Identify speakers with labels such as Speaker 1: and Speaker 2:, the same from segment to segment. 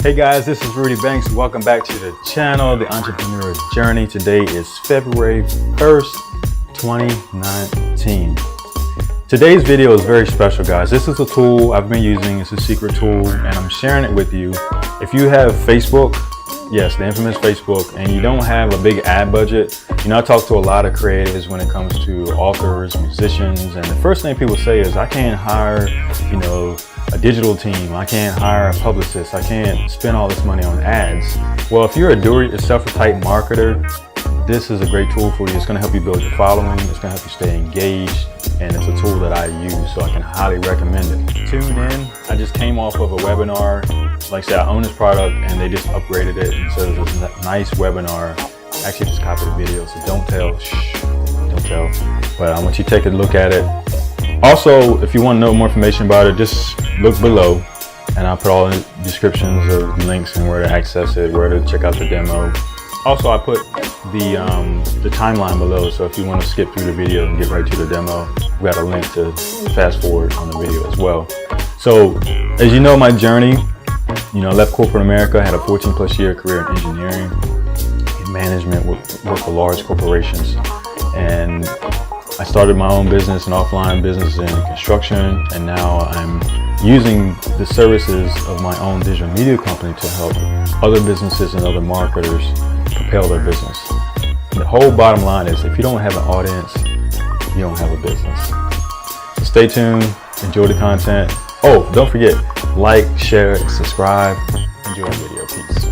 Speaker 1: Hey guys, this is Rudy Banks. Welcome back to the channel, The Entrepreneur Journey. Today is February 1st, 2019. Today's video is very special, guys. This is a tool I've been using. It's a secret tool and I'm sharing it with you. If you have Facebook, yes, the infamous Facebook, and you don't have a big ad budget, I talk to a lot of creatives when it comes to authors, musicians, and the first thing people say is, I can't hire, a digital team. I can't hire a publicist. I can't spend all this money on ads. Well, if you're a do-it-yourself type marketer, this is a great tool for you. It's going to help you build your following. It's going to help you stay engaged. And it's a tool that I use, so I can highly recommend it. Tune in. I just came off of a webinar. Like I said, I own this product and they just upgraded it. And so it was a nice webinar. I actually just copied the video, so don't tell. Shh, don't tell. But I want you to take a look at it. Also, if you want to know more information about it, just look below and I'll put all the descriptions of links and where to access it, where to check out the demo. Also, I put the timeline below, so if you want to skip through the video and get right to the demo, we got a link to fast forward on the video as well. So, as you know, my journey, I left corporate America, had a 14+ year career in engineering, in management, worked for large corporations, and I started my own business, an offline business in construction, and now I'm using the services of my own digital media company to help other businesses and other marketers propel their business. The whole bottom line is, if you don't have an audience, you don't have a business. So stay tuned, enjoy the content. Oh, don't forget, like, share, subscribe. Enjoy the video. Peace.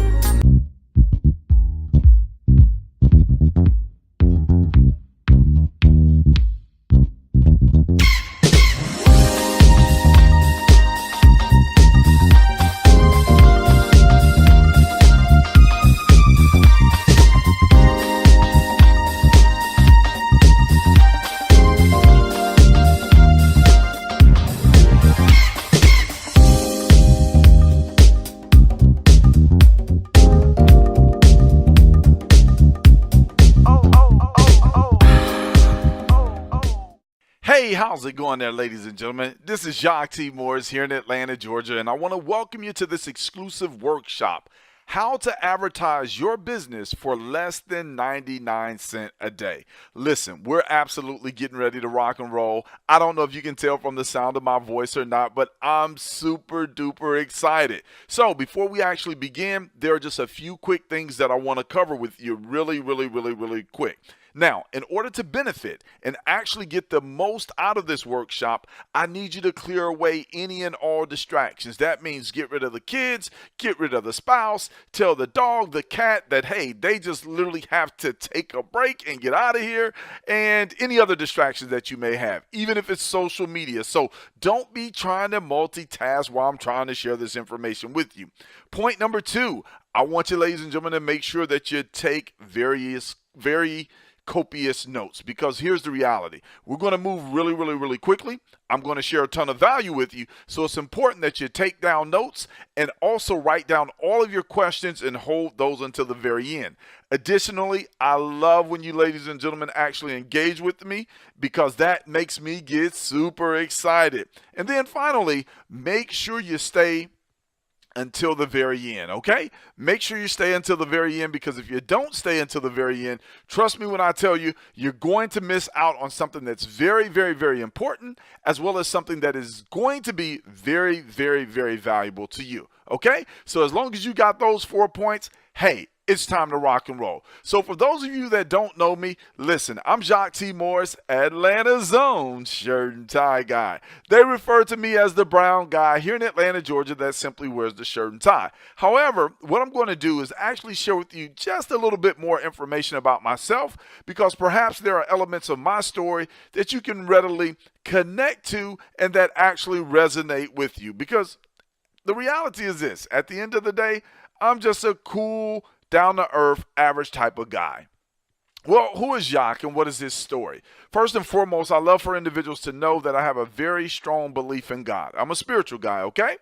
Speaker 2: Hey, how's it going there, ladies and gentlemen? This is Jacques T. Morris here in Atlanta, Georgia, and I want to welcome you to this exclusive workshop, How to Advertise Your Business for Less Than 99 cents a Day. Listen, we're absolutely getting ready to rock and roll. I don't know if you can tell from the sound of my voice or not, but I'm super duper excited. So before we actually begin, there are just a few quick things that I want to cover with you really quick. Now, in order to benefit and actually get the most out of this workshop, I need you to clear away any and all distractions. That means get rid of the kids, get rid of the spouse, tell the dog, the cat that, hey, they just literally have to take a break and get out of here, and any other distractions that you may have, even if it's social media. So don't be trying to multitask while I'm trying to share this information with you. Point number 2, I want you, ladies and gentlemen, to make sure that you take very copious notes, because here's the reality. We're going to move really quickly. I'm going to share a ton of value with you, so it's important that you take down notes and also write down all of your questions and hold those until the very end. Additionally, I love when you, ladies and gentlemen, actually engage with me, because that makes me get super excited. And then finally, make sure you stay until the very end, okay? Make sure you stay until the very end, because if you don't stay until the very end, trust me when I tell you, you're going to miss out on something that's very important, as well as something that is going to be very valuable to you, okay? So as long as you got those 4 points, hey, it's time to rock and roll. So for those of you that don't know me, listen, I'm Jacques T. Morris, Atlanta's own shirt and tie guy. They refer to me as the brown guy here in Atlanta, Georgia, that simply wears the shirt and tie. However, what I'm going to do is actually share with you just a little bit more information about myself, because perhaps there are elements of my story that you can readily connect to and that actually resonate with you. Because the reality is this, at the end of the day, I'm just a cool, down-to-earth, average type of guy. Well, who is Jacques and what is his story? First and foremost, I love for individuals to know that I have a very strong belief in God. I'm a spiritual guy, okay?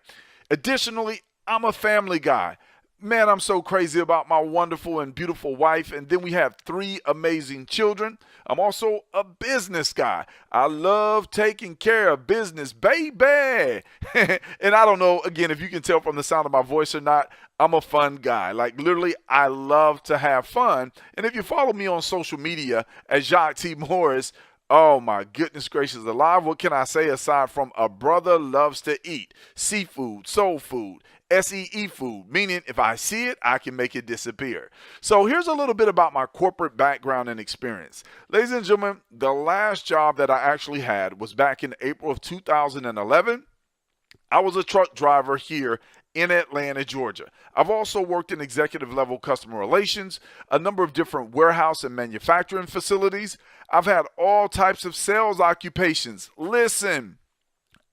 Speaker 2: Additionally, I'm a family guy. Man, I'm so crazy about my wonderful and beautiful wife. And then we have 3 amazing children. I'm also a business guy. I love taking care of business, baby. And I don't know, again, if you can tell from the sound of my voice or not, I'm a fun guy. Like literally, I love to have fun. And if you follow me on social media as Jacques T. Morris, oh my goodness gracious alive, what can I say aside from a brother loves to eat seafood, soul food, SEE food, meaning if I see it, I can make it disappear. So here's a little bit about my corporate background and experience. Ladies and gentlemen, the last job that I actually had was back in April of 2011. I was a truck driver here in Atlanta, Georgia. I've also worked in executive level customer relations, a number of different warehouse and manufacturing facilities. I've had all types of sales occupations. Listen,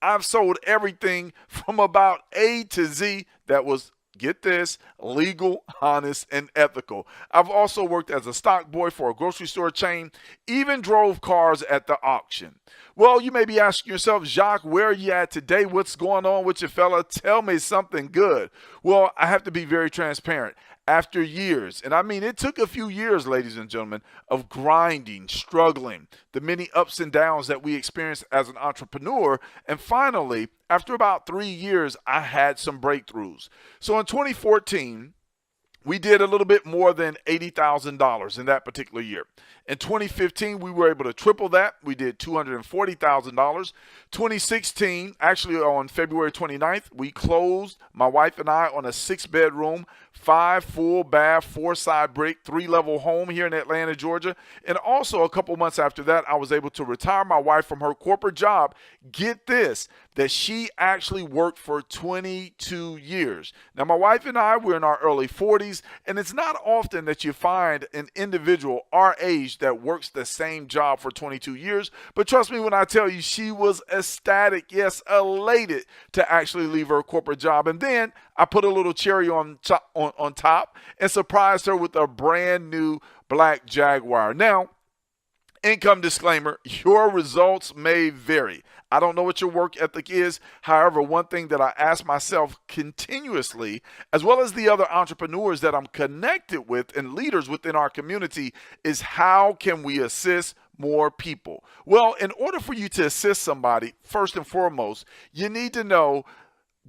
Speaker 2: I've sold everything from about A to Z that was, get this, legal, honest, and ethical. I've also worked as a stock boy for a grocery store chain, even drove cars at the auction. Well, you may be asking yourself, Jacques, where are you at today? What's going on with you, fella? Tell me something good. Well, I have to be very transparent. After years, and I mean it took a few years, ladies and gentlemen, of grinding, struggling, the many ups and downs that we experience as an entrepreneur, and finally, after about 3 years, I had some breakthroughs. So in 2014, we did a little bit more than $80,000 in that particular year. In 2015, we were able to triple that. We did $240,000. 2016, actually on February 29th, we closed, my wife and I, on a 6-bedroom, 5 full bath, 4-side brick, 3-level home here in Atlanta, Georgia. And also a couple months after that, I was able to retire my wife from her corporate job. Get this, that she actually worked for 22 years. Now, my wife and I, we're in our early 40s, and it's not often that you find an individual our age that works the same job for 22 years. But trust me when I tell you, she was ecstatic, yes, elated to actually leave her corporate job. And then I put a little cherry on top and surprised her with a brand new black Jaguar. Now, income disclaimer, your results may vary. I don't know what your work ethic is. However, one thing that I ask myself continuously, as well as the other entrepreneurs that I'm connected with and leaders within our community, is how can we assist more people? Well, in order for you to assist somebody, first and foremost, you need to know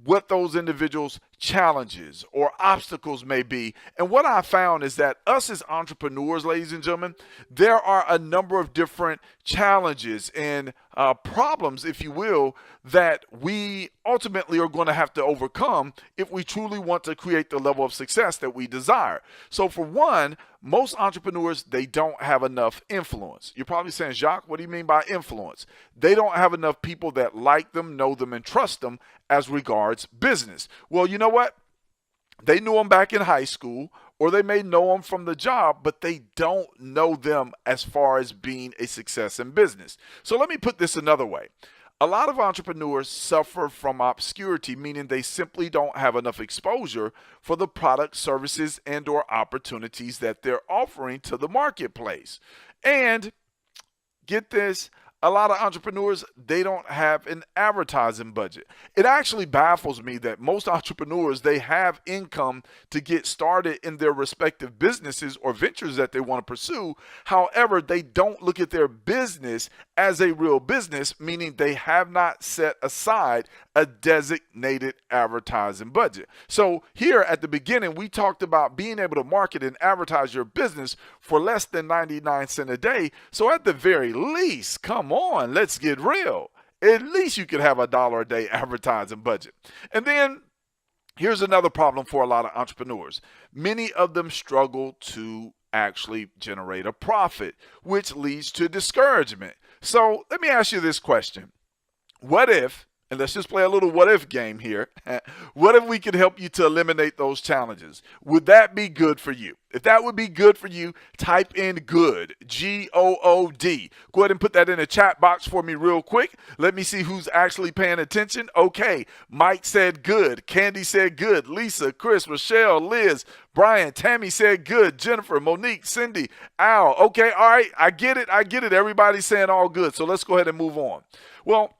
Speaker 2: what those individuals' challenges or obstacles may be. And what I found is that us as entrepreneurs, ladies and gentlemen, there are a number of different challenges and problems, if you will, that we ultimately are going to have to overcome if we truly want to create the level of success that we desire. So for one, most entrepreneurs, they don't have enough influence. You're probably saying, Jacques, what do you mean by influence? They don't have enough people that like them, know them, and trust them as regards business. Well, you know what? They knew them back in high school, or they may know them from the job, but they don't know them as far as being a success in business. So let me put this another way. A lot of entrepreneurs suffer from obscurity, meaning they simply don't have enough exposure for the products, services, and or opportunities that they're offering to the marketplace. And get this, a lot of entrepreneurs, they don't have an advertising budget. It actually baffles me that most entrepreneurs, they have income to get started in their respective businesses or ventures that they want to pursue. However, they don't look at their business as a real business, meaning they have not set aside a designated advertising budget. So here at the beginning, we talked about being able to market and advertise your business for less than 99 cents a day. So at the very least, come on, let's get real. At least you could have $1 a day advertising budget. And then here's another problem for a lot of entrepreneurs. Many of them struggle to actually generate a profit, which leads to discouragement. So let me ask you this question. What if, and let's just play a little what if game here. What if we could help you to eliminate those challenges? Would that be good for you? If that would be good for you, type in good, G-O-O-D. Go ahead and put that in the chat box for me real quick. Let me see who's actually paying attention. Okay, Mike said good. Candy said good. Lisa, Chris, Rochelle, Liz, Brian, Tammy said good. Jennifer, Monique, Cindy, Al. Okay, all right, I get it. Everybody's saying all good. So let's go ahead and move on. Well,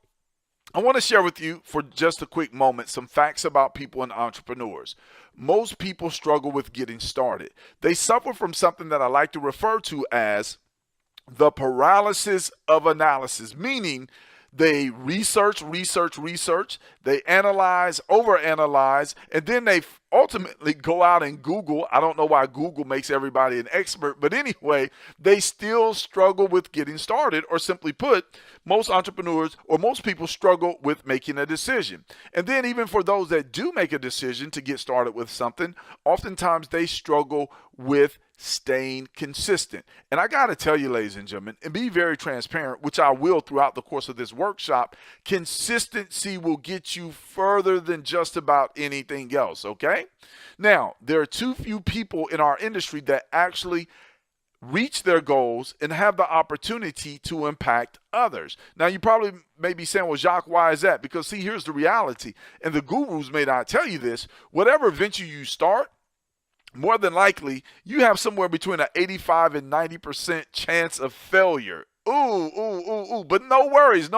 Speaker 2: I want to share with you for just a quick moment some facts about people and entrepreneurs. most people struggle with getting started. They suffer from something that I like to refer to as the paralysis of analysis, meaning they research, they analyze, overanalyze, and then they ultimately go out and Google. I don't know why Google makes everybody an expert, but anyway, they still struggle with getting started, or simply put, most entrepreneurs or most people struggle with making a decision. And then even for those that do make a decision to get started with something, oftentimes they struggle with staying consistent. And I got to tell you, ladies and gentlemen, and be very transparent, which I will throughout the course of this workshop, consistency will get you further than just about anything else, okay? Now, there are too few people in our industry that actually reach their goals and have the opportunity to impact others. Now, you probably may be saying, well, Jacques, why is that? Because see, here's the reality, and the gurus may not tell you this. Whatever venture you start, more than likely, you have somewhere between an 85 and 90% chance of failure. But no worries,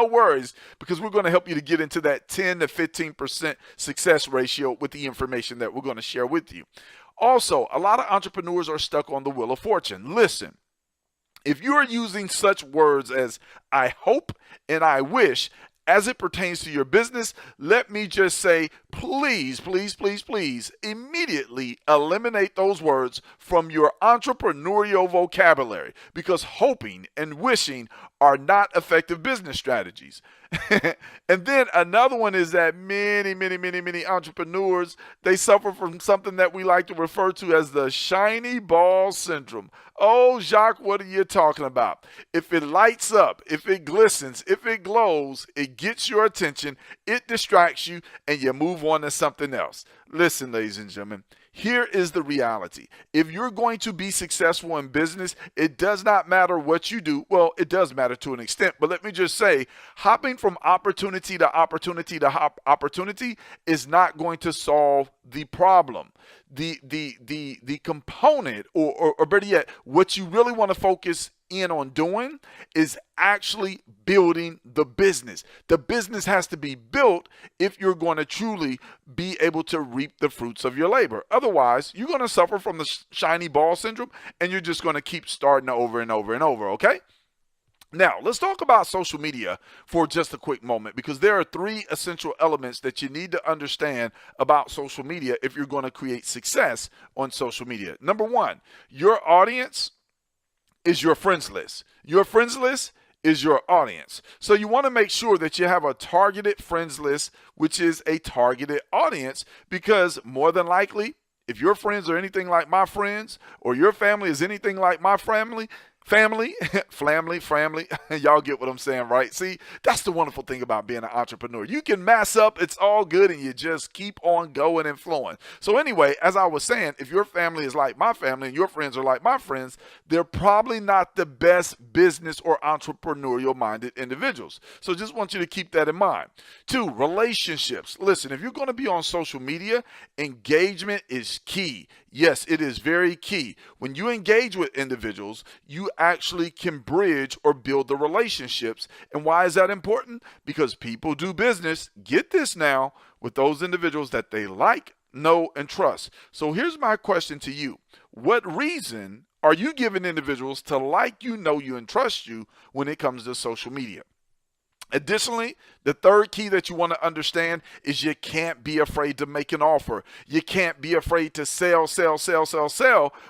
Speaker 2: because we're going to help you to get into that 10 to 15% success ratio with the information that we're going to share with you. Also, a lot of entrepreneurs are stuck on the wheel of fortune. Listen, if you are using such words as I hope and I wish as it pertains to your business, let me just say, please, immediately eliminate those words from your entrepreneurial vocabulary, because hoping and wishing are not effective business strategies. And then another one is that many entrepreneurs, they suffer from something that we like to refer to as the shiny ball syndrome. Oh, Jacques, what are you talking about? If it lights up, if it glistens, if it glows, it gets your attention, it distracts you, and you move on to something else. Listen, ladies and gentlemen, here is the reality. If you're going to be successful in business, it does not matter what you do. Well, it does matter to an extent, but let me just say, hopping from opportunity to opportunity to opportunity is not going to solve the problem. The component, or better yet, what you really want to focus in on doing is actually building the business. The business has to be built if you're going to truly be able to reap the fruits of your labor. Otherwise, you're going to suffer from the shiny ball syndrome, and you're just going to keep starting over and over and over, okay? Now, let's talk about social media for just a quick moment, because there are 3 essential elements that you need to understand about social media if you're going to create success on social media. Number 1, your audience is your friends list. Your friends list is your audience. So you want to make sure that you have a targeted friends list, which is a targeted audience, because more than likely, if your friends are anything like my friends, or your family is anything like my family, y'all get what I'm saying, right? See, that's the wonderful thing about being an entrepreneur. You can mess up, it's all good, and you just keep on going and flowing. So anyway, as I was saying, if your family is like my family and your friends are like my friends, they're probably not the best business or entrepreneurial minded individuals. So just want you to keep that in mind. 2, relationships. Listen, if you're going to be on social media, engagement is key. Yes, it is very key. When you engage with individuals, you actually can bridge or build the relationships. And why is that important? Because people do business, get this now, with those individuals that they like, know, and trust. So here's my question to you. What reason are you giving individuals to like you, know you, and trust you when it comes to social media? Additionally, the 3rd key that you want to understand is you can't be afraid to make an offer. You can't be afraid to sell,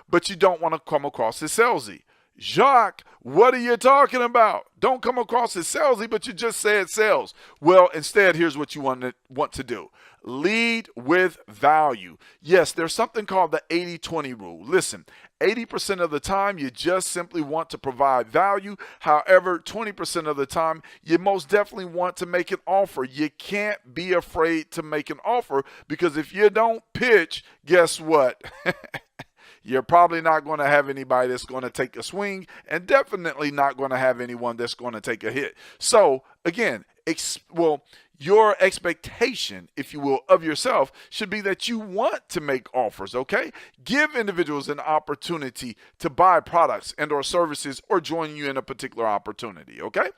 Speaker 2: but you don't want to come across as salesy. Jacques, what are you talking about? Don't come across as salesy, but you just said sales. Well, instead, here's what you want to do. Lead with value. Yes, there's something called the 80-20 rule. Listen, 80% of the time, you just simply want to provide value. However, 20% of the time, you most definitely want to make an offer. You can't be afraid to make an offer, because if you don't pitch, guess what? You're probably not going to have anybody that's going to take a swing, and definitely not going to have anyone that's going to take a hit. So again, your expectation, if you will, of yourself should be that you want to make offers, okay? Give individuals an opportunity to buy products and or services or join you in a particular opportunity, okay?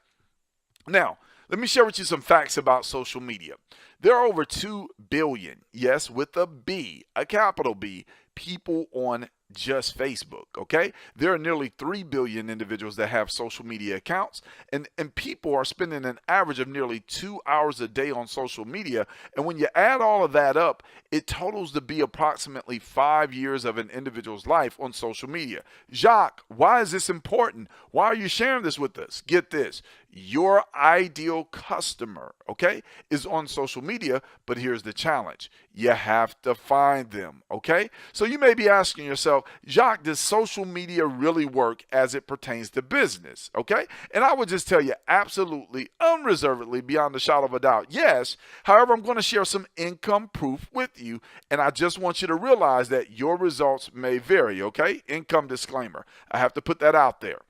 Speaker 2: Now, Let me share with you some facts about social media. There are over 2 billion, yes, with a B, a capital B, people on just Facebook, okay? There are nearly 3 billion individuals that have social media accounts, and people are spending an average of nearly 2 hours a day on social media. And when you add all of that up, it totals to be approximately 5 years of an individual's life on social media. Jacques, why is this important? Why are you sharing this with us? Get this. Your ideal customer, okay, is on social media, but here's the challenge. You have to find them, okay? So you may be asking yourself, Jacques, does social media really work as it pertains to business, okay? And I would just tell you absolutely, unreservedly, beyond a shadow of a doubt, yes. However, I'm going to share some income proof with you, and I just want you to realize that your results may vary, okay? Income disclaimer. I have to put that out there.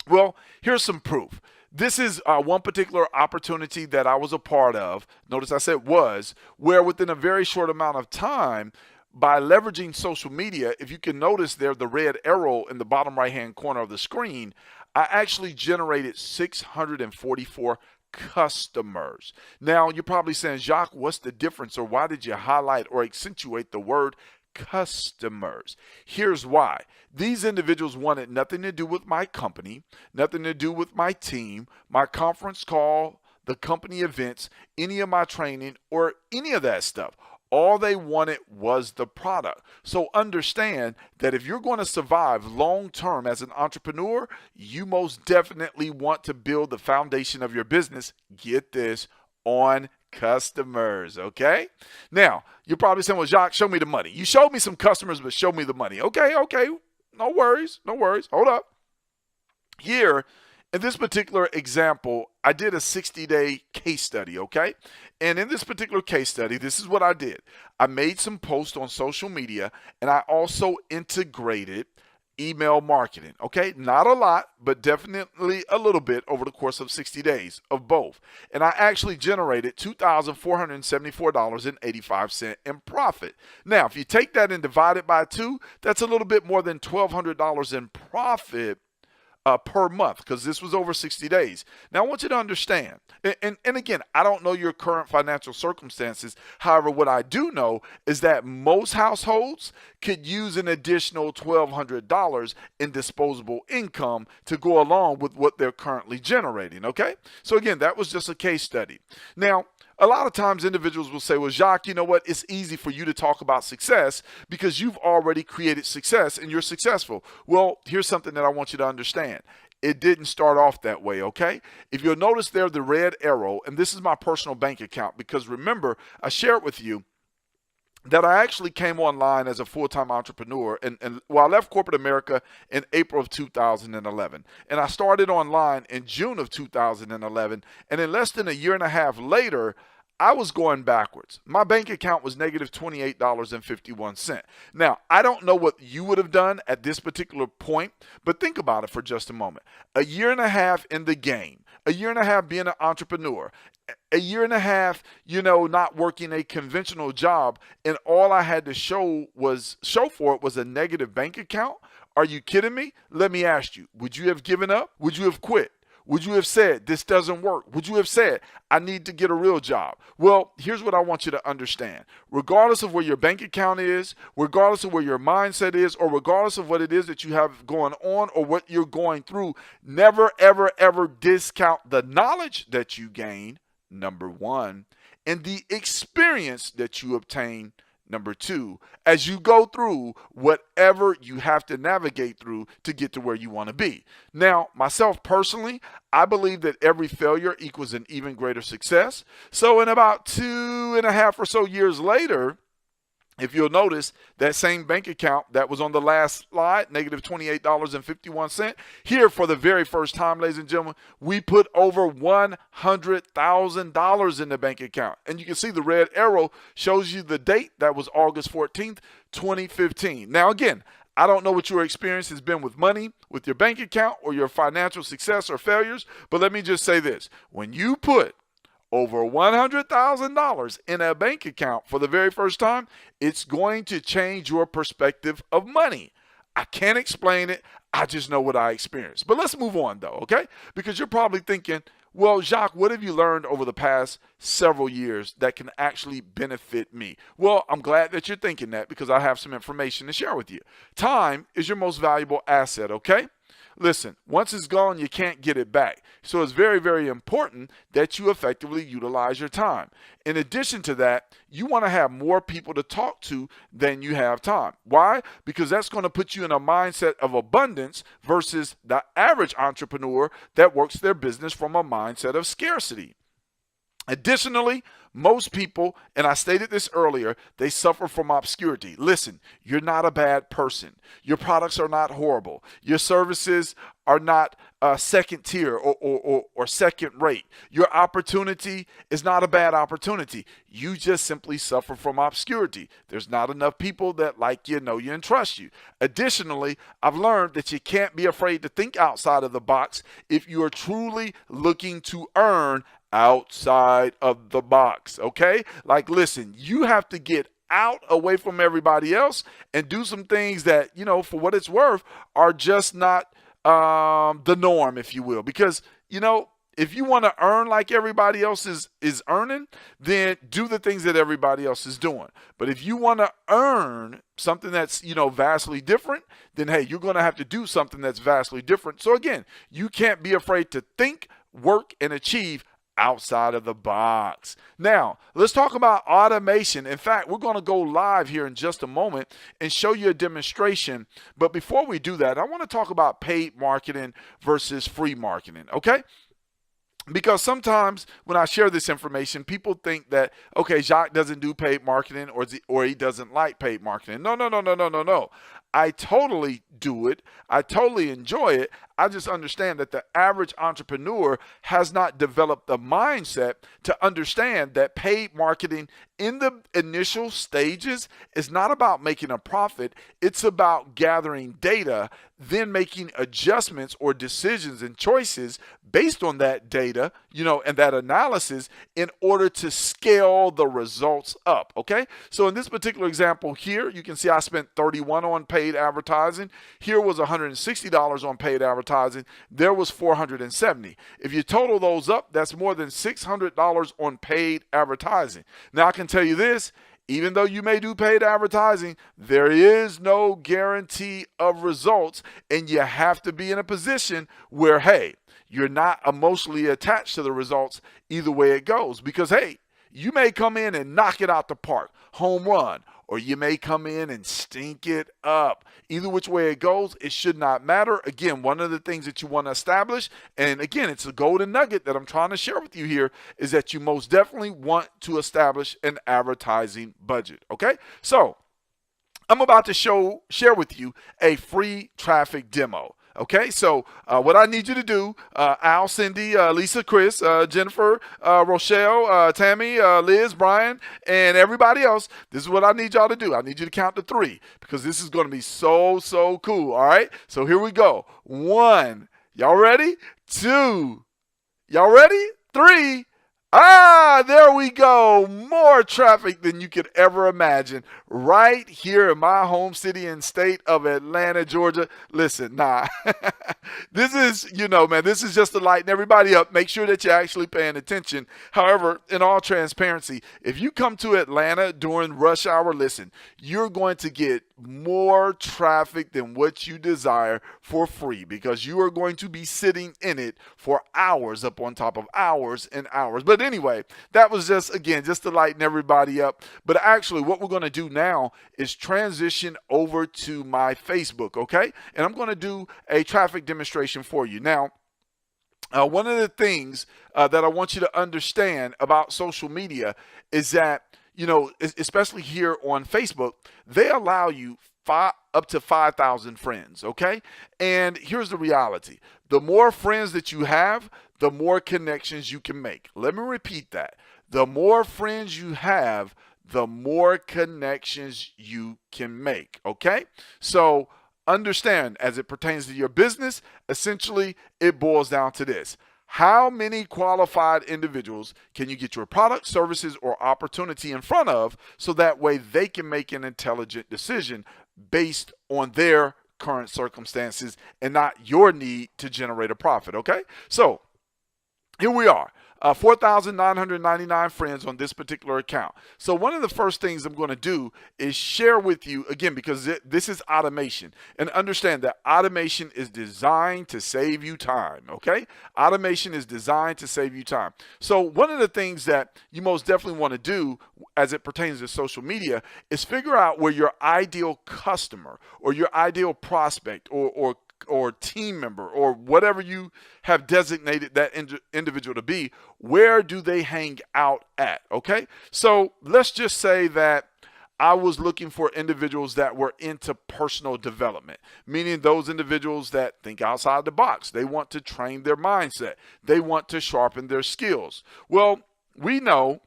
Speaker 2: Well, here's some proof. This is one particular opportunity that I was a part of. Notice I said was, where within a very short amount of time, by leveraging social media, if you can notice there, the red arrow in the bottom right-hand corner of the screen, I actually generated 644 customers. Now, you're probably saying, Jacques, what's the difference, or why did you highlight or accentuate the word customers? Here's why. These individuals wanted nothing to do with my company, nothing to do with my team, my conference call, the company events, any of my training, or any of that stuff. All they wanted was the product. So understand that if you're going to survive long term as an entrepreneur, you most definitely want to build the foundation of your business, get this, on customers, okay? Now, you're probably saying, well, Jacques, show me the money. You showed me some customers, but show me the money. Okay. No worries. Hold up. Here, in this particular example, I did a 60-day case study, okay? And in this particular case study, this is what I did. I made some posts on social media, and I also integrated email marketing, okay? Not a lot, but definitely a little bit over the course of 60 days of both. And I actually generated $2,474.85 in profit. Now, if you take that and divide it by 2, that's a little bit more than $1,200 in profit per month, because this was over 60 days. Now, I want you to understand, and again, I don't know your current financial circumstances. However, what I do know is that most households could use an additional $1,200 in disposable income to go along with what they're currently generating, okay? So again, that was just a case study. Now, a lot of times individuals will say, well, Jacques, you know what? It's easy for you to talk about success because you've already created success and you're successful. Well, here's something that I want you to understand. It didn't start off that way, okay? If you'll notice there, the red arrow, and this is my personal bank account, because remember, I shared with you that I actually came online as a full-time entrepreneur, and I left corporate America in April of 2011, and I started online in June of 2011, and in less than a year and a half later, I was going backwards. My bank account was negative $28.51. Now, I don't know what you would have done at this particular point, but think about it for just a moment. A year and a half in the game, a year and a half being an entrepreneur, a year and a half, not working a conventional job, and all I had to show for it was a negative bank account. Are you kidding me? Let me ask you, would you have given up? Would you have quit? Would you have said, this doesn't work? Would you have said, I need to get a real job? Well, here's what I want you to understand. Regardless of where your bank account is, regardless of where your mindset is, or regardless of what it is that you have going on or what you're going through, never, ever, ever discount the knowledge that you gain, number one, and the experience that you obtain, number two, as you go through whatever you have to navigate through to get to where you want to be. Now, myself personally, I believe that every failure equals an even greater success. So in about 2.5 or so years later, if you'll notice, that same bank account that was on the last slide, negative $28.51, here for the very first time, ladies and gentlemen, we put over $100,000 in the bank account. And you can see the red arrow shows you the date. That was August 14th, 2015. Now, again, I don't know what your experience has been with money, with your bank account, or your financial success or failures, but let me just say this. When you put over $100,000 in a bank account for the very first time, it's going to change your perspective of money. I can't explain it. I just know what I experienced. But let's move on though, okay? Because you're probably thinking, Well, Jacques, what have you learned over the past several years that can actually benefit me? Well, I'm glad that you're thinking that because I have some information to share with you. Time is your most valuable asset, okay? Listen, once it's gone, you can't get it back. So it's very, very important that you effectively utilize your time. In addition to that, you want to have more people to talk to than you have time. Why? Because that's going to put you in a mindset of abundance versus the average entrepreneur that works their business from a mindset of scarcity. Additionally, most people, and I stated this earlier, they suffer from obscurity. Listen, you're not a bad person. Your products are not horrible. Your services are not second tier or second rate. Your opportunity is not a bad opportunity. You just simply suffer from obscurity. There's not enough people that like you, know you, and trust you. Additionally, I've learned that you can't be afraid to think outside of the box if you are truly looking to earn outside of the box, okay? Like, listen, you have to get out away from everybody else and do some things that, for what it's worth, are just not the norm, if you will. Because, if you want to earn like everybody else is earning, then do the things that everybody else is doing. But if you want to earn something that's, vastly different, then, hey, you're going to have to do something that's vastly different. So, again, you can't be afraid to think, work, and achieve outside of the box. Now, let's talk about automation. In fact, we're going to go live here in just a moment and show you a demonstration. But before we do that, I want to talk about paid marketing versus free marketing, okay? Because sometimes when I share this information, people think that, okay, Jacques doesn't do paid marketing or he doesn't like paid marketing. No. I totally do it. I totally enjoy it. I just understand that the average entrepreneur has not developed the mindset to understand that paid marketing in the initial stages is not about making a profit. It's about gathering data, then making adjustments or decisions and choices based on that data, and that analysis in order to scale the results up, okay? So in this particular example here, you can see I spent $31 on paid advertising. Here was $160 on paid advertising. There was $470. If you total those up, that's more than $600 on paid advertising. Now I can tell you this, even though you may do paid advertising, there is no guarantee of results, and you have to be in a position where, hey, you're not emotionally attached to the results either way it goes. Because, hey, you may come in and knock it out the park, home run, or you may come in and stink it up. Either which way it goes, it should not matter. Again, one of the things that you want to establish, and again, it's a golden nugget that I'm trying to share with you here, is that you most definitely want to establish an advertising budget, okay? So, I'm about to share with you a free traffic demo. Okay, so what I need you to do, Al, Cindy, Lisa, Chris, Jennifer, Rochelle, Tammy, Liz, Brian, and everybody else, this is what I need y'all to do. I need you to count to 3 because this is going to be so cool, all right? So here we go. 1, y'all ready? 2, y'all ready? 3. There we go. More traffic than you could ever imagine right here in my home city and state of Atlanta, Georgia. Listen, this is, this is just to lighten everybody up. Make sure that you're actually paying attention. However, in all transparency, if you come to Atlanta during rush hour, listen, you're going to get more traffic than what you desire for free because you are going to be sitting in it for hours up on top of hours and hours. But anyway, that was just to lighten everybody up. But actually, what we're going to do now is transition over to my Facebook, okay? And I'm going to do a traffic demonstration for you. Now, one of the things that I want you to understand about social media is that, especially here on Facebook, they allow you up to 5,000 friends, okay? And here's the reality. The more friends that you have, the more connections you can make. Let me repeat that. The more friends you have, the more connections you can make, okay? So understand, as it pertains to your business, essentially it boils down to this. How many qualified individuals can you get your product, services, or opportunity in front of so that way they can make an intelligent decision based on their current circumstances and not your need to generate a profit, okay? So here we are. 4,999 friends on this particular account. So one of the first things I'm going to do is share with you, again, because this is automation. And understand that automation is designed to save you time, okay? Automation is designed to save you time. So one of the things that you most definitely want to do as it pertains to social media is figure out where your ideal customer or your ideal prospect or team member or whatever you have designated that individual to be, where do they hang out at? Okay, so let's just say that I was looking for individuals that were into personal development, meaning those individuals that think outside the box. They want to train their mindset. They want to sharpen their skills. Well, we know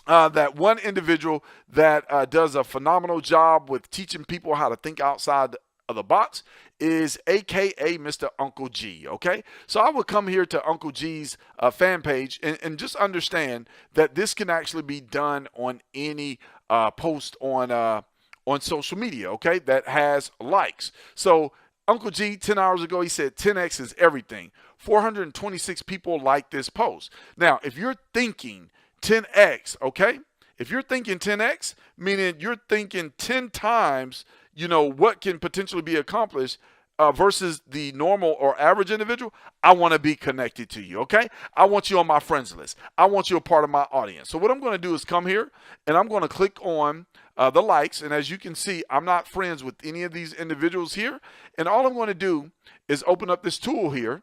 Speaker 2: that one individual that does a phenomenal job with teaching people how to think outside of the box is AKA Mr. Uncle G, okay? So I would come here to Uncle G's fan page and just understand that this can actually be done on any post on social media, okay, that has likes. So Uncle G, 10 hours ago, he said 10x is everything. 426 people like this post. Now, if you're thinking 10x, okay, if you're thinking 10x, meaning you're thinking 10 times what can potentially be accomplished versus the normal or average individual, I want to be connected to you, okay? I want you on my friends list. I want you a part of my audience. So what I'm going to do is come here, and I'm going to click on the likes. And as you can see, I'm not friends with any of these individuals here. And all I'm going to do is open up this tool here,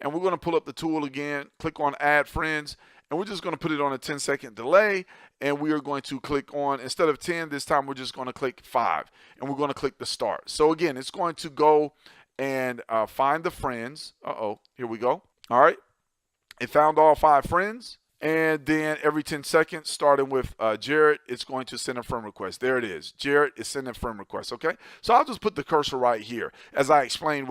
Speaker 2: and we're going to pull up the tool again, click on Add Friends, and we're just going to put it on a 10-second delay, and we are going to click on, instead of 10 this time, we're just going to click 5, and we're going to click the start. So again, it's going to go and find the friends. Here we go. All right, it found all 5 friends, and then every 10 seconds, starting with Jared, it's going to send a friend request. There it is. Jared is sending a friend request, okay? So I'll just put the cursor right here as I explain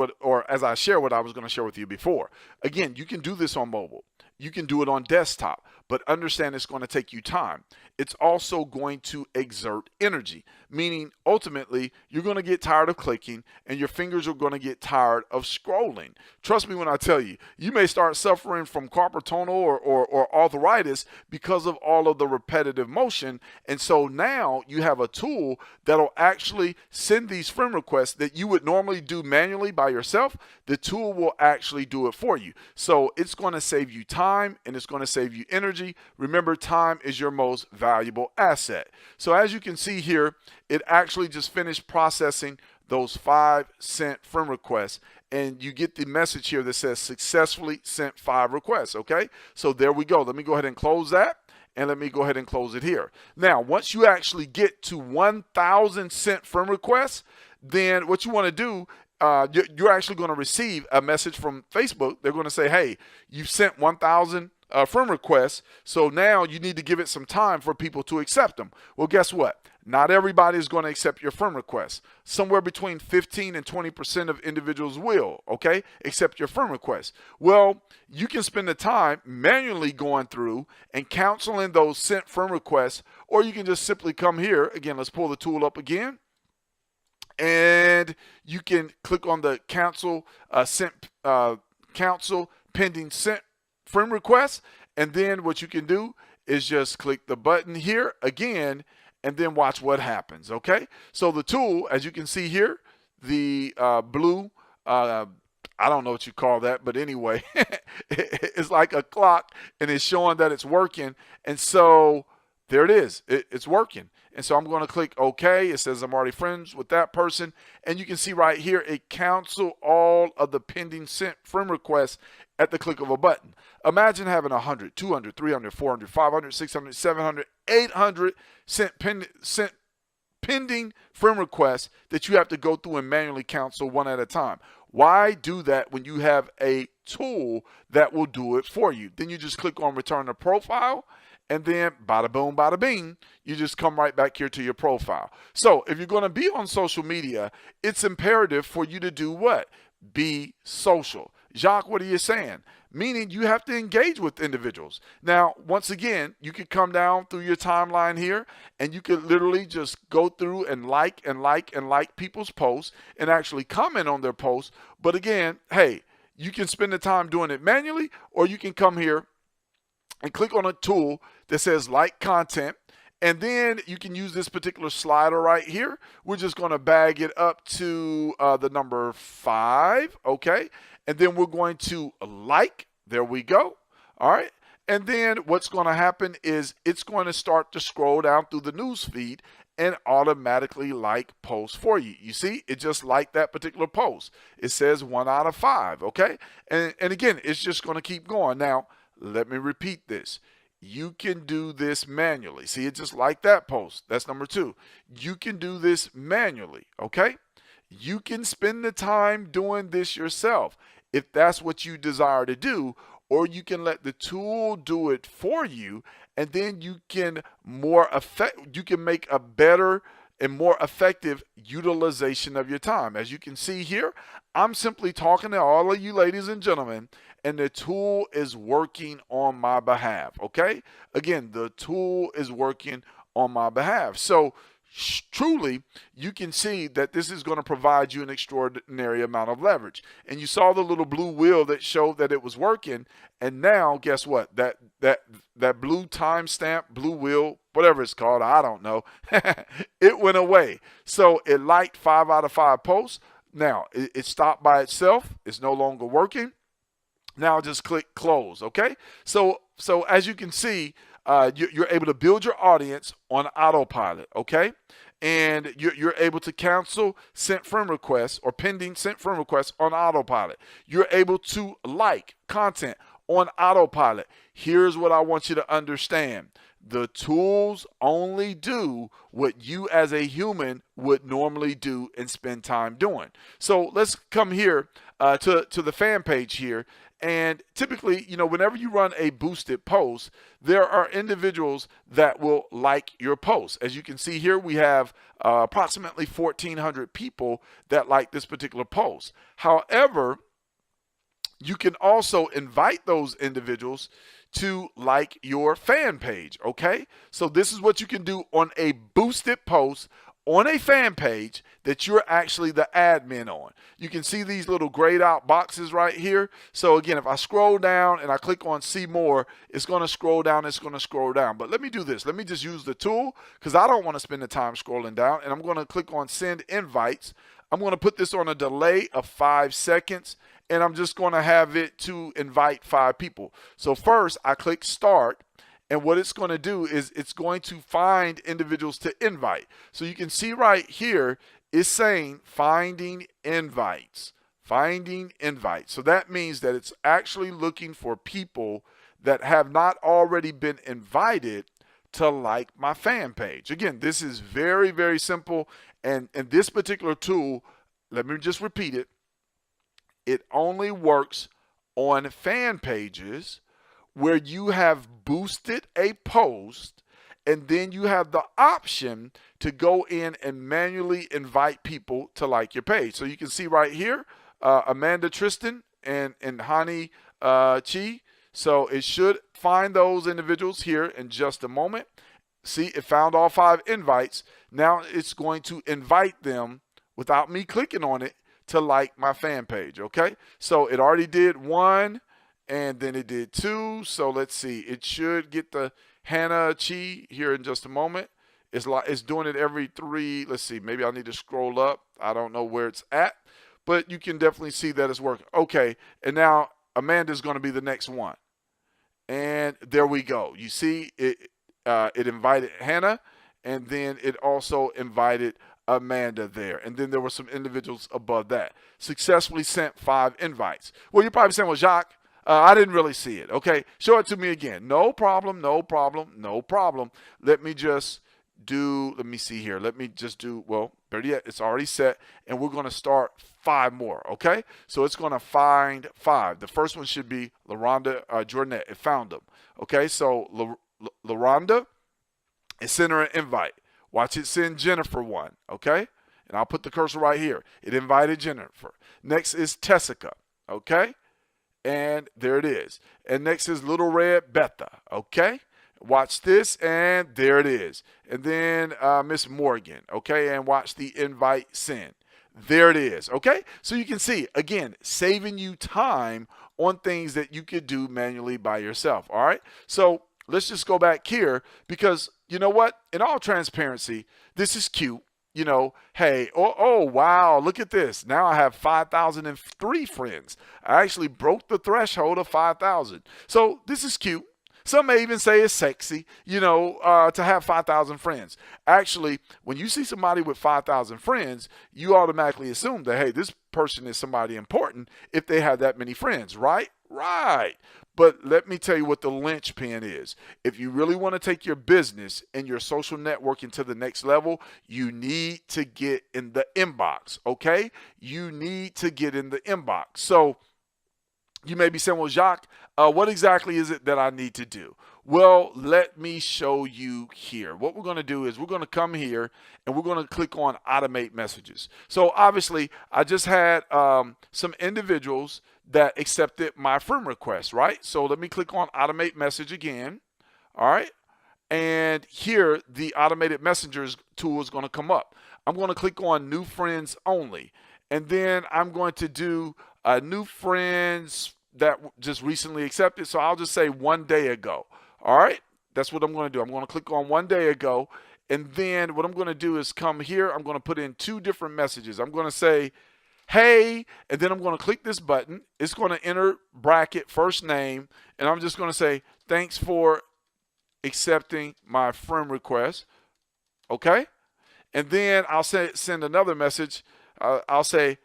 Speaker 2: as I share what I was going to share with you before. Again, you can do this on mobile. You can do it on desktop, but understand it's going to take you time. It's also going to exert energy, meaning ultimately you're going to get tired of clicking and your fingers are going to get tired of scrolling. Trust me when I tell you, you may start suffering from carpal tunnel or arthritis because of all of the repetitive motion. And so now you have a tool that'll actually send these friend requests that you would normally do manually by yourself. The tool will actually do it for you. So it's going to save you time and it's going to save you energy. Remember, time is your most valuable asset. So as you can see here, it actually just finished processing those 5 sent friend requests, and you get the message here that says successfully sent 5 requests. Okay, so there we go. Let me go ahead and close that, and let me go ahead and close it here. Now, once you actually get to 1,000 sent friend requests, then what you want to do, you're actually going to receive a message from Facebook. They're going to say, hey, you've sent 1,000 friend requests, so now you need to give it some time for people to accept them. Well, guess what? Not everybody is going to accept your friend request. Somewhere between 15 and 20% of individuals will, okay, accept your friend request. Well, you can spend the time manually going through and counseling those sent friend requests, or you can just simply come here. Again, let's pull the tool up again. And you can click on the cancel pending sent friend request, and then what you can do is just click the button here again, and then watch what happens. Okay, so the tool, as you can see here, the blue, I don't know what you call that, but anyway, it's like a clock, and it's showing that it's working. And so there it is, it's working. And so I'm going to click OK. It says I'm already friends with that person. And you can see right here, it cancel all of the pending sent friend requests at the click of a button. Imagine having 100, 200, 300, 400, 500, 600, 700, 800 sent pending friend requests that you have to go through and manually cancel one at a time. Why do that when you have a tool that will do it for you? Then you just click on return to profile, and then bada boom, bada bing, you just come right back here to your profile. So if you're going to be on social media, it's imperative for you to do what? Be social. Jacques, what are you saying? Meaning you have to engage with individuals. Now, once again, you could come down through your timeline here, and you could literally just go through and like people's posts and actually comment on their posts. But again, hey, you can spend the time doing it manually, or you can come here and click on a tool that says like content. And then you can use this particular slider right here. We're just going to bag it up to the number 5, okay? And then we're going to like. There we go. All right. And then what's going to happen is it's going to start to scroll down through the news feed and automatically like posts for you. You see, it just liked that particular post. It says 1 out of 5, okay? And again, it's just going to keep going. Now, let me repeat this. You can do this manually. See, it just like that post. That's number 2. You can do this manually, okay? You can spend the time doing this yourself if that's what you desire to do, or you can let the tool do it for you, and then you can make a better and more effective utilization of your time. As you can see here, I'm simply talking to all of you ladies and gentlemen, and the tool is working on my behalf, okay? Again, the tool is working on my behalf. So truly, you can see that this is going to provide you an extraordinary amount of leverage. And you saw the little blue wheel that showed that it was working. And now, guess what? That blue timestamp, blue wheel, whatever it's called, I don't know, it went away. So it liked 5 out of 5 posts. Now, it stopped by itself. It's no longer working. Now just click close, okay? So as you can see, you're able to build your audience on autopilot, okay? And you're able to cancel sent friend requests or pending sent friend requests on autopilot. You're able to like content on autopilot. Here's what I want you to understand. The tools only do what you as a human would normally do and spend time doing. So let's come here to the fan page here. And typically, whenever you run a boosted post, there are individuals that will like your post. As you can see here, we have approximately 1,400 people that like this particular post. However, you can also invite those individuals to like your fan page, okay? So this is what you can do on a boosted post on a fan page that you're actually the admin on. You can see these little grayed out boxes right here. So again, if I scroll down and I click on see more, it's going to scroll down, But let me do this. Let me just use the tool because I don't want to spend the time scrolling down. And I'm going to click on send invites. I'm going to put this on a delay of 5 seconds. And I'm just going to have it to invite 5 people. So first I click start. And what it's going to do is it's going to find individuals to invite. So you can see right here, it's saying finding invites. So that means that it's actually looking for people that have not already been invited to like my fan page. Again, this is very, very simple. And this particular tool, let me just repeat it. It only works on fan pages where you have boosted a post, and then you have the option to go in and manually invite people to like your page. So you can see right here, Amanda Tristan and Hani Chi. So it should find those individuals here in just a moment. See, it found all 5 invites. Now it's going to invite them without me clicking on it to like my fan page, okay? So it already did 1. And then it did 2. So let's see. It should get the Hannah Chi here in just a moment. It's doing it every 3. Let's see. Maybe I need to scroll up. I don't know where it's at. But you can definitely see that it's working. Okay. And now Amanda's going to be the next one. And there we go. You see it invited Hannah. And then it also invited Amanda there. And then there were some individuals above that. Successfully sent 5 invites. Well, you're probably saying, well, Jacques, I didn't really see it. Okay, show it to me again. No problem. Let me see here. Let me just do, well, better yet, it's already set. And we're going to start 5 more, okay? So it's going to find 5. The first one should be LaRonda Jornet. It found them. Okay, so LaRonda, it sent her an invite. Watch it send Jennifer one, okay? And I'll put the cursor right here. It invited Jennifer. Next is Tessica, okay? And there it is. And next is Little Red Betha. Okay. Watch this. And there it is. And then Miss Morgan. Okay. And watch the invite send. There it is. Okay. So you can see, again, saving you time on things that you could do manually by yourself. All right. So let's just go back here because you know what? In all transparency, this is cute. You know, hey, oh, wow, look at this. Now I have 5,003 friends. I actually broke the threshold of 5,000. So this is cute. Some may even say it's sexy, to have 5,000 friends. Actually, when you see somebody with 5,000 friends, you automatically assume that, hey, this person is somebody important if they have that many friends, right? Right. But let me tell you what the linchpin is. If you really want to take your business and your social networking to the next level, you need to get in the inbox, okay? You need to get in the inbox. So you may be saying, well, Jacques, what exactly is it that I need to do? Well, let me show you here. What we're going to do is we're going to come here and we're going to click on automate messages. So obviously, I just had some individuals that accepted my friend request, right? So let me click on automate message again. All right. And here, the automated messengers tool is going to come up. I'm going to click on new friends only. And then I'm going to do new friends that just recently accepted. So I'll just say 1 day ago. All right. That's what I'm going to do. I'm going to click on 1 day ago. And then what I'm going to do is come here. I'm going to put in 2 different messages. I'm going to say, hey, and then I'm going to click this button. It's going to enter bracket first name. And I'm just going to say, thanks for accepting my friend request. Okay. And then I'll send another message. I'll say,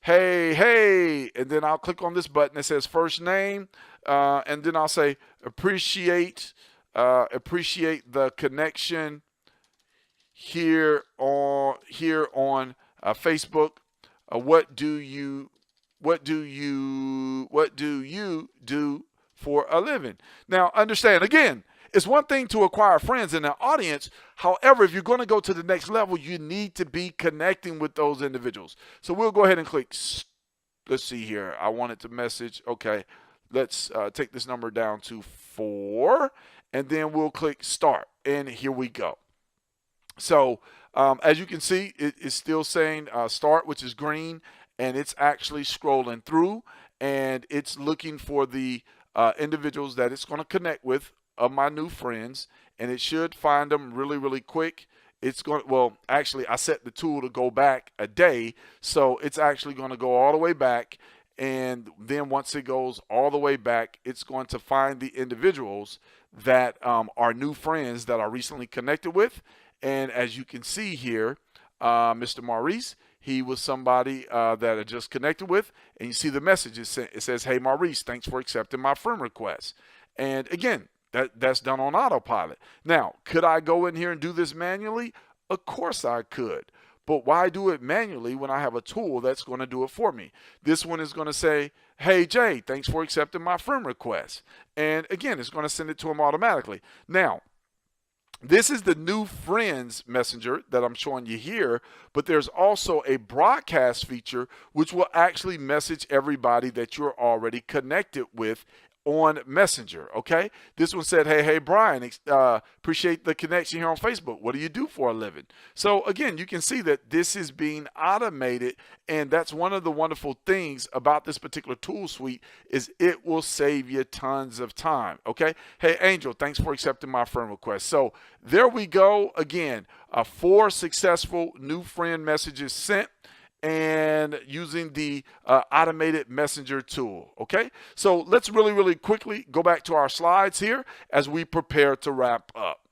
Speaker 2: hey, and then I'll click on this button that says first name, and then I'll say appreciate the connection here on Facebook. What do you do for a living? Now, understand again. It's one thing to acquire friends in an audience. However, if you're going to go to the next level, you need to be connecting with those individuals. So we'll go ahead and click. Let's see here. I wanted to message. Okay, let's take this number down to 4, and then we'll click start. And here we go. So as you can see, it is still saying start, which is green, and it's actually scrolling through, and it's looking for the individuals that it's going to connect with of my new friends, and it should find them really, really quick. It's going, well, actually, I set the tool to go back a day, so it's actually going to go all the way back, and then once it goes all the way back, it's going to find the individuals that are new friends that I recently connected with. And as you can see here, Mr. Maurice, he was somebody that I just connected with, and you see the message. It says, hey, Maurice, thanks for accepting my friend request. And again, that's done on autopilot. Now, could I go in here and do this manually? Of course I could. But why do it manually when I have a tool that's going to do it for me? This one is going to say, hey, Jay, thanks for accepting my friend request. And again, it's going to send it to him automatically. Now, this is the new friends messenger that I'm showing you here, but there's also a broadcast feature which will actually message everybody that you're already connected with on Messenger. Okay, this one said, hey Brian, appreciate the connection here on Facebook. What do you do for a living? So again, you can see that this is being automated, and that's one of the wonderful things about this particular tool suite is it will save you tons of time. Okay, hey Angel, thanks for accepting my friend request. So there we go. Again, 4 successful new friend messages sent, and using the automated messenger tool. Okay, so let's really quickly go back to our slides here as we prepare to wrap up.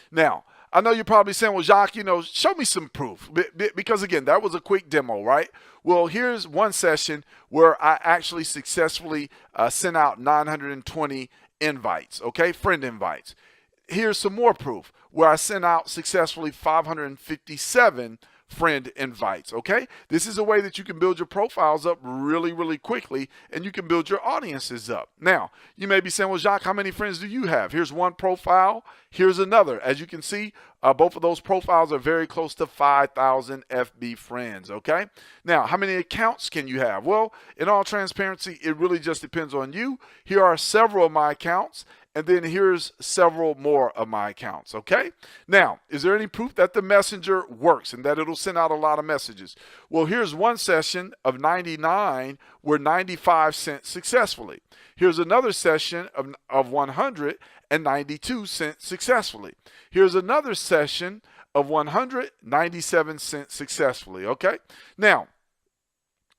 Speaker 2: Now, I know you're probably saying, well, Jacques, show me some proof, because again, that was a quick demo, right? Well, here's one session where I actually successfully sent out 920 invites, okay, friend invites. Here's some more proof where I sent out successfully 557 friend invites. Okay, this is a way that you can build your profiles up really quickly, and you can build your audiences up. Now, you may be saying, well, Jacques, how many friends do you have? Here's one profile, here's another. As you can see, Both of those profiles are very close to 5,000 FB friends, okay? Now, how many accounts can you have? Well, in all transparency, it really just depends on you. Here are several of my accounts, and then here's several more of my accounts, okay? Now, is there any proof that the messenger works and that it'll send out a lot of messages? Well, here's one session of 99 where 95 sent successfully. Here's another session of 192 sent successfully. Here's another session of 197 sent successfully, okay? Now,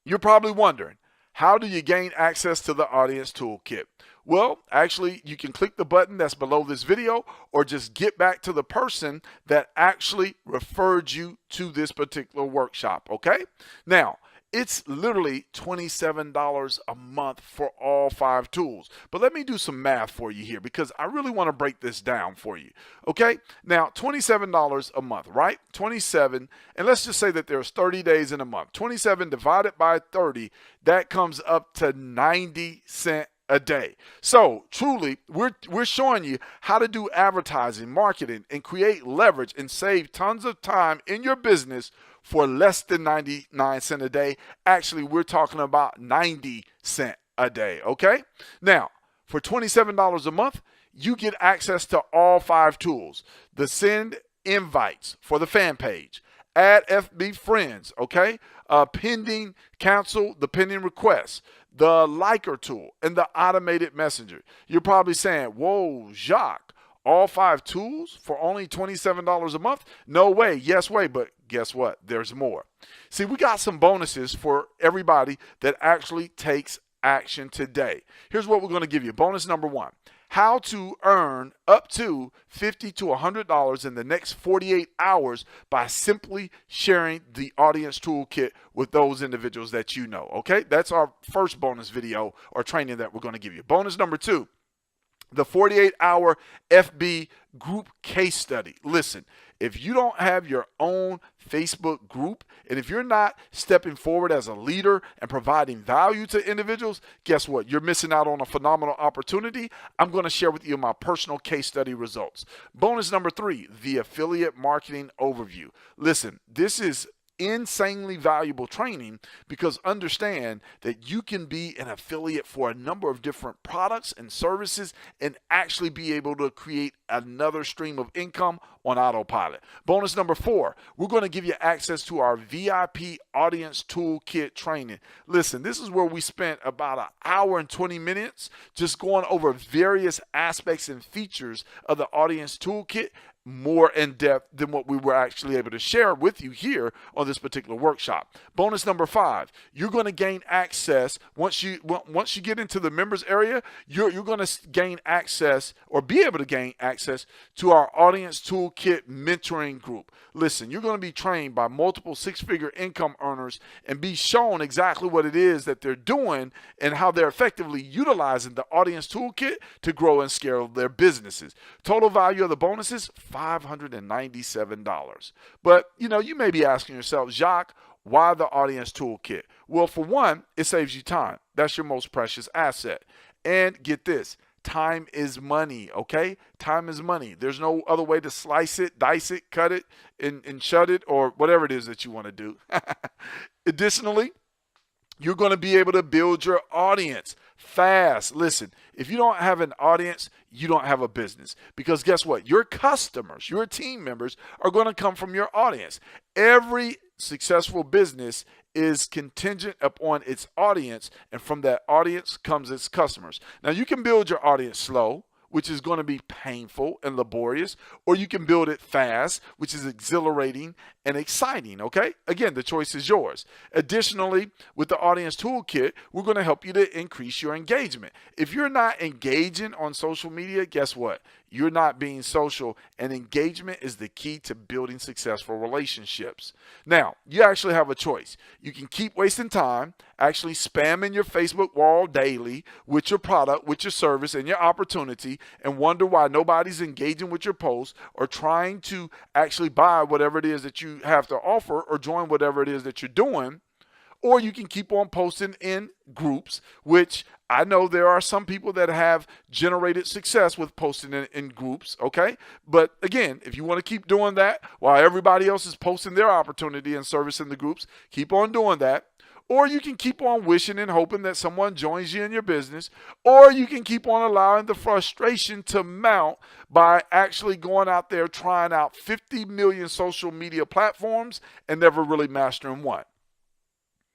Speaker 2: you're probably wondering, how do you gain access to the Audience Toolkit? Well, actually, you can click the button that's below this video or just get back to the person that actually referred you to this particular workshop, okay? Now, it's literally $27 a month for all 5 tools. But let me do some math for you here because I really want to break this down for you, okay? Now, $27 a month, right? 27, and let's just say that there's 30 days in a month. 27 divided by 30, that comes up to 90 cents a day. So truly, we're showing you how to do advertising, marketing, and create leverage and save tons of time in your business for less than 99 cents a day. Actually, we're talking about 90 cents a day, okay? Now, for $27 a month, you get access to all 5 tools. The send invites for the fan page, add FB friends, okay? Pending cancel the pending requests, the liker tool, and the automated messenger. You're probably saying, whoa, Jacques, all 5 tools for only $27 a month? No way, yes way, but guess what? There's more. See, we got some bonuses for everybody that actually takes action today. Here's what we're going to give you. Bonus number 1. How to earn up to $50 to $100 in the next 48 hours by simply sharing the Audience Toolkit with those individuals that you know, okay? That's our first bonus video or training that we're going to give you. Bonus number 2, the 48-hour FB group case study. Listen, if you don't have your own Facebook group, and if you're not stepping forward as a leader and providing value to individuals, guess what? You're missing out on a phenomenal opportunity. I'm going to share with you my personal case study results. Bonus number 3, the affiliate marketing overview. Listen, this is insanely valuable training because understand that you can be an affiliate for a number of different products and services and actually be able to create another stream of income on autopilot. Bonus number 4, we're going to give you access to our VIP Audience Toolkit training. Listen, this is where we spent about an hour and 20 minutes just going over various aspects and features of the Audience Toolkit, more in depth than what we were actually able to share with you here on this particular workshop. Bonus number 5, you're going to gain access once you get into the members area. You're going to gain access or be able to gain access to our Audience Toolkit mentoring group. Listen, you're going to be trained by multiple 6-figure income earners and be shown exactly what it is that they're doing and how they're effectively utilizing the Audience Toolkit to grow and scale their businesses. Total value of the bonuses, $597. But, you may be asking yourself, Jacques, why the Audience Toolkit? Well, for one, it saves you time. That's your most precious asset. And get this, time is money, okay? Time is money. There's no other way to slice it, dice it, cut it, and shut it, or whatever it is that you want to do. Additionally, you're going to be able to build your audience fast. Listen, if you don't have an audience, you don't have a business. Because guess what? Your customers, your team members are going to come from your audience. Every successful business is contingent upon its audience, and from that audience comes its customers. Now, you can build your audience slow, which is going to be painful and laborious, or you can build it fast, which is exhilarating and exciting, okay? Again, the choice is yours. Additionally, with the Audience Toolkit, we're going to help you to increase your engagement. If you're not engaging on social media, guess what? You're not being social, and engagement is the key to building successful relationships. Now, you actually have a choice. You can keep wasting time, actually spamming your Facebook wall daily with your product, with your service, and your opportunity, and wonder why nobody's engaging with your posts or trying to actually buy whatever it is that you have to offer or join whatever it is that you're doing. or you can keep on posting in groups, which I know there are some people that have generated success with posting in groups, okay? But again, if you want to keep doing that while everybody else is posting their opportunity and service in the groups, keep on doing that. Or you can keep on wishing and hoping that someone joins you in your business. Or you can keep on allowing the frustration to mount by actually going out there trying out 50 million social media platforms and never really mastering one.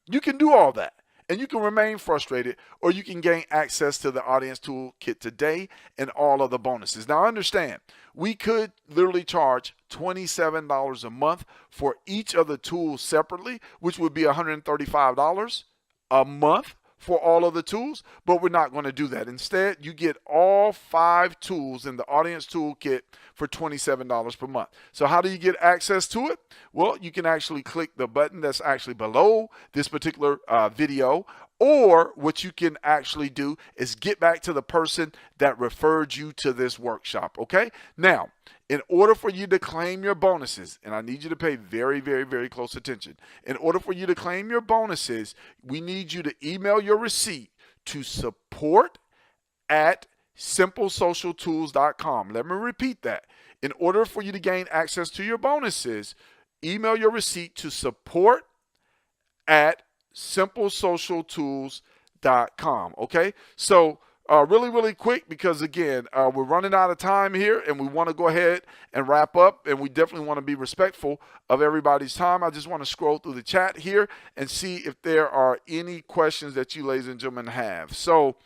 Speaker 2: You can do all that. And you can remain frustrated, or you can gain access to the audience toolkit today and all of the bonuses. Now understand, we could literally charge $27 a month for each of the tools separately, which would be $135 a month for all of the tools, but we're not going to do that. Instead, you get all 5 tools in the audience toolkit for $27 per month. So how do you get access to it? Well, you can actually click the button that's actually below this particular video, or what you can actually do is get back to the person that referred you to this workshop, okay? Now, in order for you to claim your bonuses, and I need you to pay very, very, very close attention. In order for you to claim your bonuses, we need you to email your receipt to support@simplesocialtools.com. Let me repeat that. In order for you to gain access to your bonuses, email your receipt to support@simplesocialtools.com. Okay? So, really, really quick, because again, we're running out of time here and we want to go ahead and wrap up, and we definitely want to be respectful of everybody's time. I just want to scroll through the chat here and see if there are any questions that you ladies and gentlemen have. So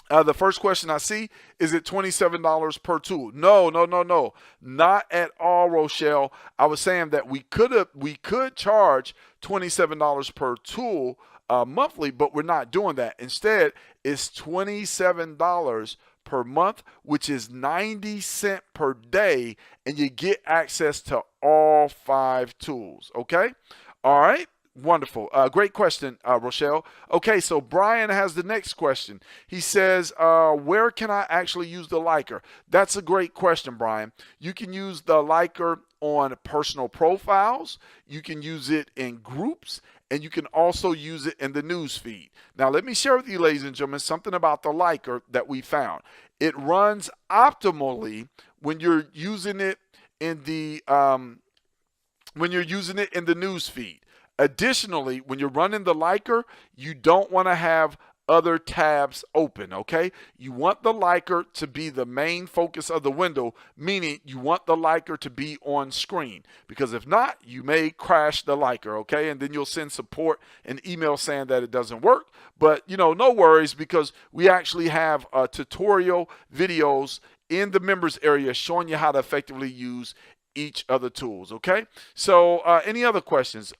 Speaker 2: the first question I see, is it $27 per tool? No, not at all, Rochelle. I was saying that we could charge $27 per tool monthly, but we're not doing that. Instead, it's $27 per month, which is 90 cents per day, and you get access to all 5 tools. Okay? All right. Wonderful. Great question, Rochelle. Okay, so Brian has the next question. He says, where can I actually use the liker? That's a great question, Brian. You can use the liker on personal profiles. You can use it in groups, and you can also use it in the news feed. Now, let me share with you, ladies and gentlemen, something about the liker that we found. It runs optimally when you're using it in the news feed. Additionally, when you're running the liker, you don't want to have other tabs open, okay? You want the liker to be the main focus of the window, meaning you want the liker to be on screen, because if not, you may crash the liker, okay? And then you'll send support an email saying that it doesn't work. But, no worries, because we actually have tutorial videos in the members area showing you how to effectively use each of the tools, okay? So any other questions?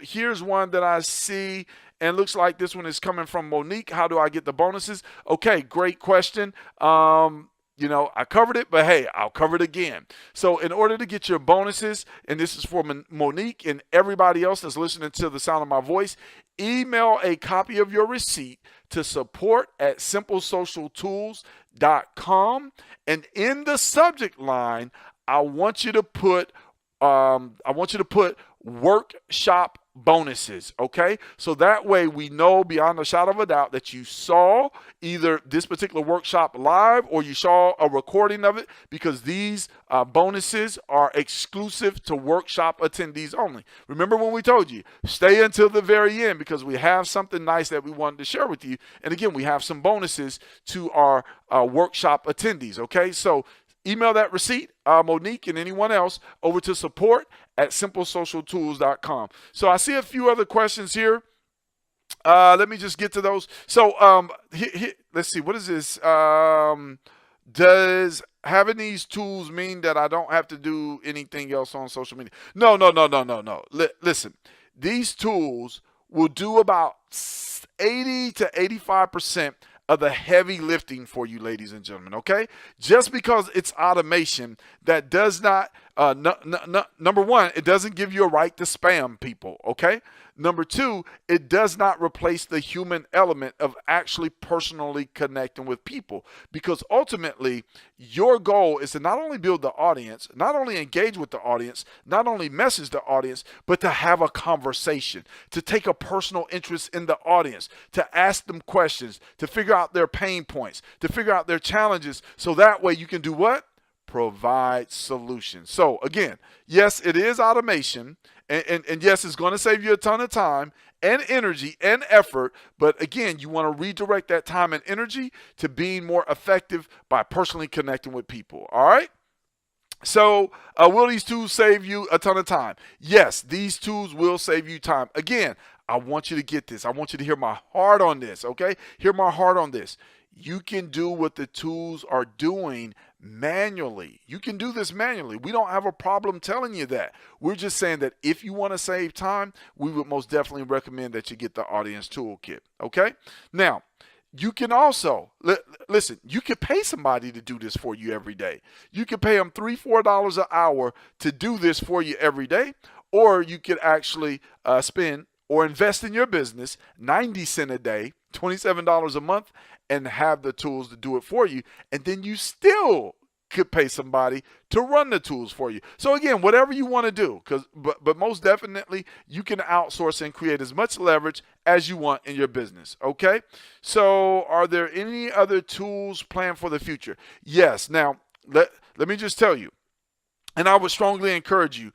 Speaker 2: Here's one that I see, and looks like this one is coming from Monique. How do I get the bonuses? Okay, great question. I covered it, but hey, I'll cover it again. So in order to get your bonuses, and this is for Monique and everybody else that's listening to the sound of my voice, email a copy of your receipt to support@simplesocialtools.com, and in the subject line, I want you to put workshop bonuses, okay? So that way we know beyond a shadow of a doubt that you saw either this particular workshop live or you saw a recording of it, because these bonuses are exclusive to workshop attendees only. Remember when we told you, stay until the very end, because we have something nice that we wanted to share with you. And again, we have some bonuses to our workshop attendees, okay? So email that receipt, Monique and anyone else, over to support@simplesocialtools.com. So I see a few other questions here. Let me just get to those. So let's see. What is this? Does having these tools mean that I don't have to do anything else on social media? No. Listen, these tools will do about 80 to 85% of the heavy lifting for you, ladies and gentlemen, okay? Just because it's automation, that does not Number one, it doesn't give you a right to spam people, okay? Number two, it does not replace the human element of actually personally connecting with people, because ultimately your goal is to not only build the audience, not only engage with the audience, not only message the audience, but to have a conversation, to take a personal interest in the audience, to ask them questions, to figure out their pain points, to figure out their challenges, so that way you can do what? Provide solutions. So again, yes, it is automation, and yes, it's going to save you a ton of time and energy and effort, but again, you want to redirect that time and energy to being more effective by personally connecting with people. All right? So will these tools save you a ton of time? Yes, these tools will save you time. Again, I want you to get this. I want you to hear my heart on this, okay? Hear my heart on this. You can do what the tools are doing manually. You can do this manually. We don't have a problem telling you that. We're just saying that if you want to save time, we would most definitely recommend that you get the audience toolkit, okay? Now, you can also, listen, you can pay somebody to do this for you every day. You can pay them $3, $4 an hour to do this for you every day, or you could actually spend or invest in your business 90 cents a day, $27 a month, and have the tools to do it for you. And then you still could pay somebody to run the tools for you. So again, whatever you want to do, but most definitely you can outsource and create as much leverage as you want in your business. Okay. So are there any other tools planned for the future? Yes. Now let me just tell you, and I would strongly encourage you,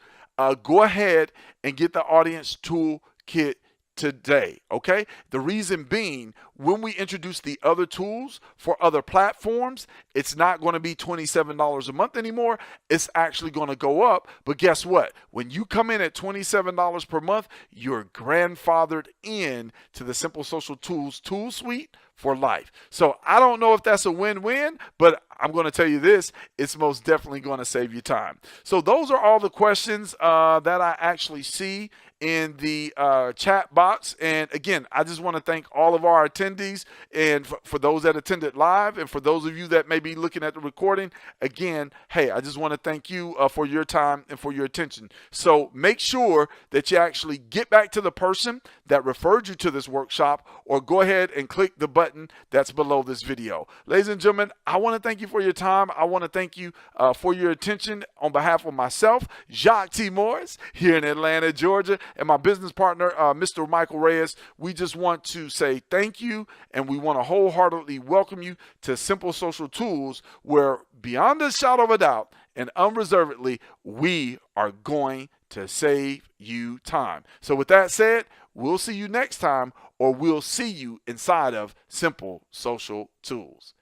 Speaker 2: go ahead and get the audience toolkit today, okay? The reason being, when we introduce the other tools for other platforms, it's not going to be $27 a month anymore. It's actually going to go up. But guess what? When you come in at $27 per month, you're grandfathered in to the Simple Social Tools tool suite for life. So I don't know if that's a win-win, but I'm going to tell you this, it's most definitely going to save you time. So those are all the questions that I actually see in the chat box. And again, I just want to thank all of our attendees, and for those that attended live, and for those of you that may be looking at the recording, again, hey, I just want to thank you for your time and for your attention. So make sure that you actually get back to the person that referred you to this workshop, or go ahead and click the button that's below this video. Ladies and gentlemen, I want to thank you for your time. I want to thank you for your attention on behalf of myself, Jacques T. Morris, here in Atlanta, Georgia, and my business partner, Mr. Michael Reyes. We just want to say thank you, and we want to wholeheartedly welcome you to Simple Social Tools, where beyond a shadow of a doubt and unreservedly, we are going to save you time. So with that said, we'll see you next time, or we'll see you inside of Simple Social Tools.